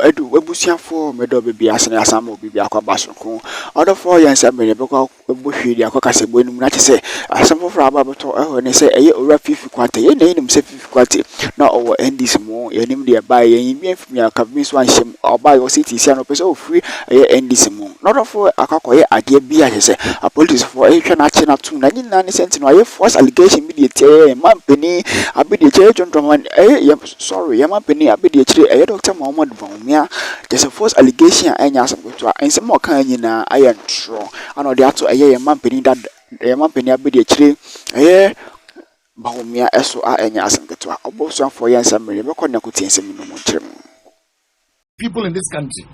edu ebusia for medo bibia asene asamo bibia kwa basoko other 4 years abere beko ebuhwiri akoka sebo enum na chese asamo for aba beto eho ne se eye ora Fiifi Kwartey ye ne nim se Fiifi Kwartey na owo ndis mo ye nim de ba ye yin afimi akabin so anhyem oba yo city sia no pese ofiri eye ndis mo not for akakoye ade bia chese a police for ehwe na che na tum na nyina ne senti no ye force allegation bi de tie man peni abidi che jontoman sorry man peni abidi chire Dr. Bawumia, there's a false allegation and some more kind in iron true. I know they are to a man penny that a man penny abidi tree, a Bawumia SOA and Yasan to a boss for years and many people in this country,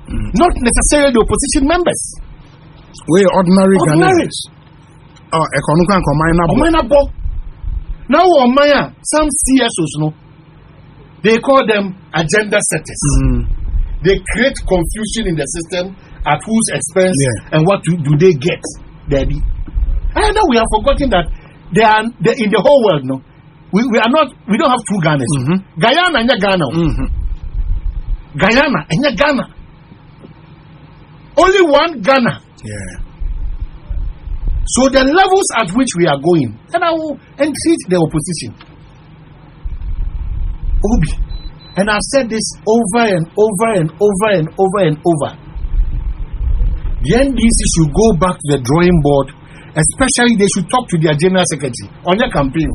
not necessarily the opposition members. We ordinary Ghanaians. Oh, economic combinable. Now, Maya, some CSOs no. They call them agenda setters. They create confusion in the system at whose expense and what do they get, Daddy. I know we have forgotten that they are in the whole world. No, we don't have 2 Ghanas. Guyana and Ghana. Guyana and Ghana. Only 1 Ghana. Yeah. So the levels at which we are going, and I will entreat the opposition. Obi, and I've said this over and over and over and over and over. The NDC should go back to the drawing board, especially they should talk to their general secretary on your campaign.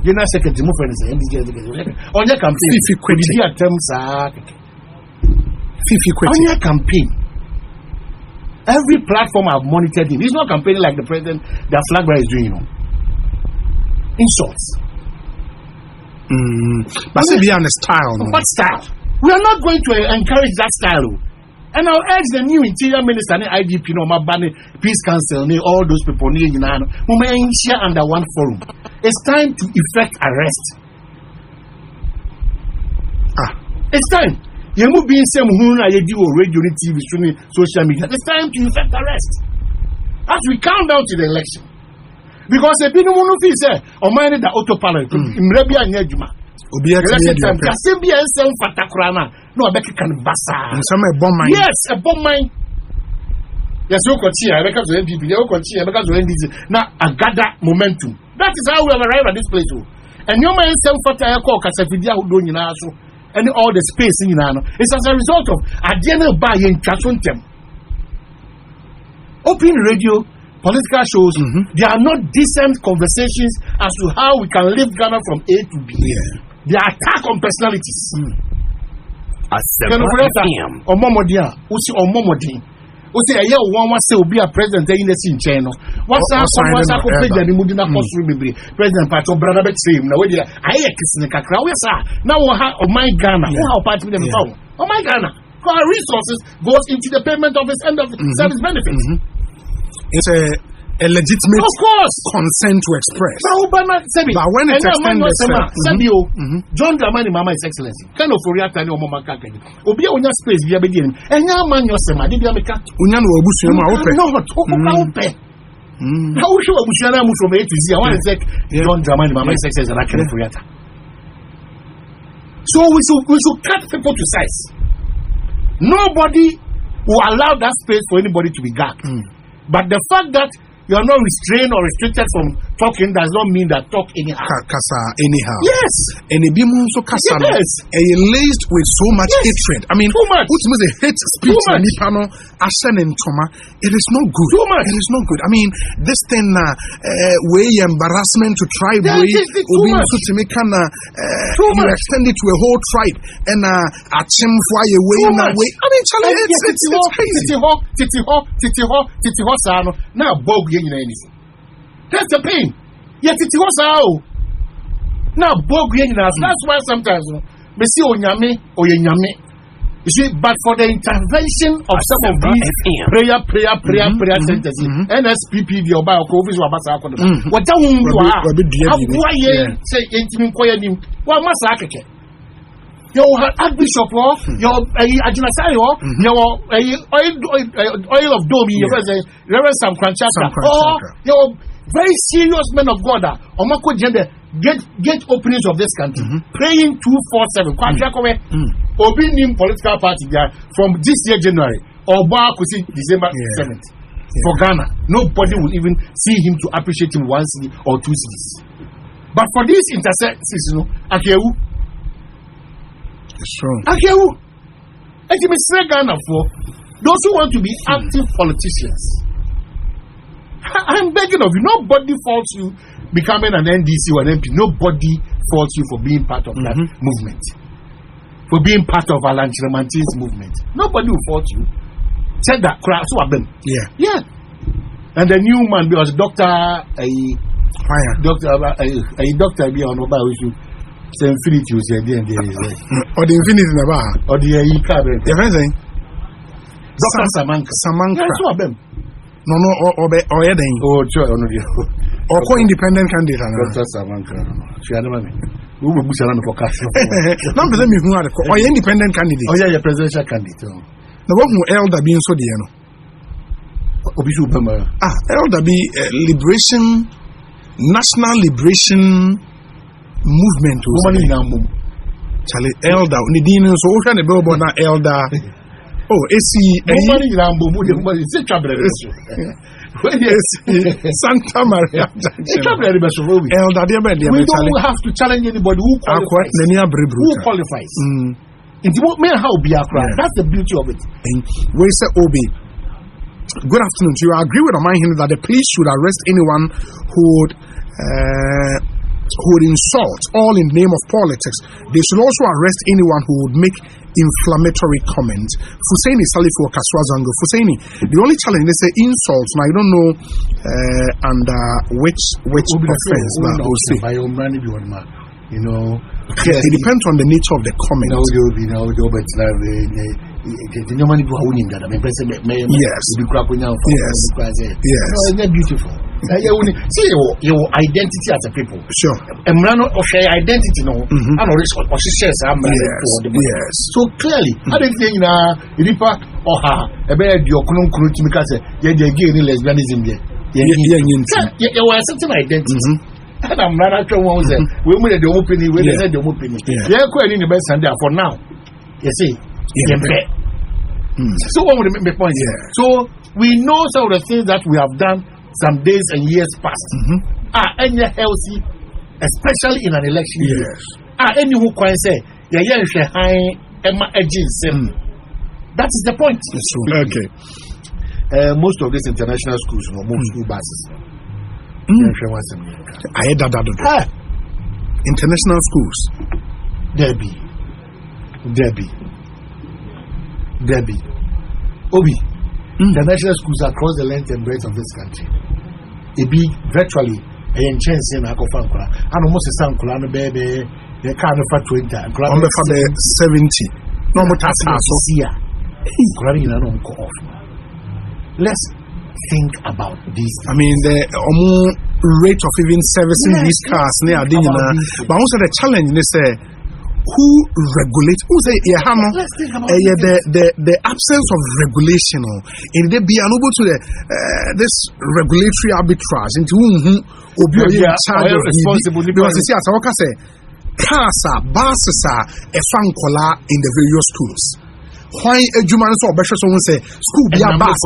General secretary, on your campaign. Fiifi Kwartey. On your campaign. Every platform I've monitored him. He's not campaigning like the president that Flagbearer is doing, Insults. But be on the style. What style? We are not going to encourage that style. And I'll urge the new interior minister, IGP, Peace Council, all those people, who may share under one forum. It's time to effect arrest. It's time. You must be in some radio, TV, streaming, social media. It's time to effect arrest. As we count down to the election. Because if you don't want to say, or mind that autopilot, in Rebia and Yajuma, election time, Cassibia and Sam Fatakrana, no, I bet you can bassa. And some a bomb mine. Yes, a bomb mine. Yes, you continue, because of NPP, you continue, because of NDC. Now, I gather momentum. That is how we have arrived at this place. And your man Sam Fatakra, Casafidia, who don't know, and all the space in Nano. It's as a result of Adena buying Chasuntem. Open radio. Political shows, they are not decent conversations as to how we can lift Ghana from A to B. They are attack on personalities. Omomodia, Usi Omomodi, Usi a year one was to be a president in the Sin channel. What's up? Mudina President Pato Brother Betrim. Now, I kissing the Kakra. Now, my Ghana, how part with them phone. Oh, my Ghana, our resources goes into the payment of his end of service benefits. It's a legitimate, of course, consent to express. But when it's extended, John Dramani Mama is excellency. Kind of rëact and Mama Kakani. Obi on your space via begin. And your man Yosema, did you make a Unyan or Bushama open? No, open. How should Bushana move from A to Z? I want to say John Dramani Mama is excellency and I can't rëact. So we should cut people to size. Nobody will allow that space for anybody to be gagged. But the fact that you are not restrained or restricted from talking does not mean that talk anyhow. Kasa anyhow. Yes. And it be so kasa. Yes. And laced with so much hatred. I mean, too much. Which means a hate speech. It is not good. Too much. It is not good. I mean, this thing way embarrassment to tribe way. You extend it to a whole tribe and a chim fly away in a way. I mean, it's crazy. Now, Bog. That's the pain. Yet it was how. Now, that's why sometimes we see Onyame or Yenyame. You see, but for the intervention of some of these prayer centers, NSPP, the Oba Office of Abasa, what don't you are? Say, what must I get? Your Archbishop, your Ajinasari, your oil of Domi, your Reverend Sam Kranchaka, or your very serious men of God, Omako Gender, get openings of this country, praying 247. Obinim political party from this year January or December 7th. For Ghana, nobody will even see him to appreciate him 1 cedi or 2 cedis. But for these intersections, Akewu. It's true. Akewu. And you say Ghana for those who want to be active politicians. I'm begging of you, nobody faults you becoming an NDC or an MP. Nobody faults you for being part of that movement. For being part of Alan Chiremantin's movement. Nobody will fault you. Said that yeah. And the new man was Doctor Doctor be on about issue. Say Infinity was there and or the Infinity never or the Dr. Samanka. No, or Eden. Oh, sure, or co-independent candidate. Dr. Samanka. She had never who will push around for cash. Not the same or independent candidate. Oh, yeah, presidential candidate. The one who elder being so dear. Elder be liberation, national liberation movement. Charlie elder, Nidino, so ocean the billboard now elder. Oh, Santa Maria. Elder, we don't have to challenge anybody who qualifies. That's the beauty of it. We say Obi. Good afternoon to you. I agree with Omanhene that the police should arrest anyone who would insult all in the name of politics. They should also arrest anyone who would make inflammatory comments. Fusaini Salifo Kaswazango. Fusaini, the only challenge they say insults. Now I don't know which offense, but we'll see. You know, it depends on the nature of the comment. Yes. Beautiful. See your identity as a people. Sure. And identity, yes. So clearly, I don't think Ripa or her about your lesbianism. You are certain identity. And I'm not actually one say we made the opening, we said the opening. Yeah, quite in the best and there for now. You see, so what would make point? So we know some of the things that we have done some days and years past are any healthy, especially in an election year. Any who can say, that is the point. Okay. Most of these international schools, most school buses. International schools. Debbie. Obi. International schools across the length and breadth of this country. It be virtually a chance in Akofankula. And almost a sankula and a baby, they can't afford 20. On the 70. No more tax. Let's think about this. I mean, the rate of even servicing these cars near but also the challenge is who regulates the absence of regulation in the be unable to this regulatory arbitrage into whom will be in charge of responsibility because you see as I say cars are buses are a fan collar in the various schools. Why a human so special someone say school be a bus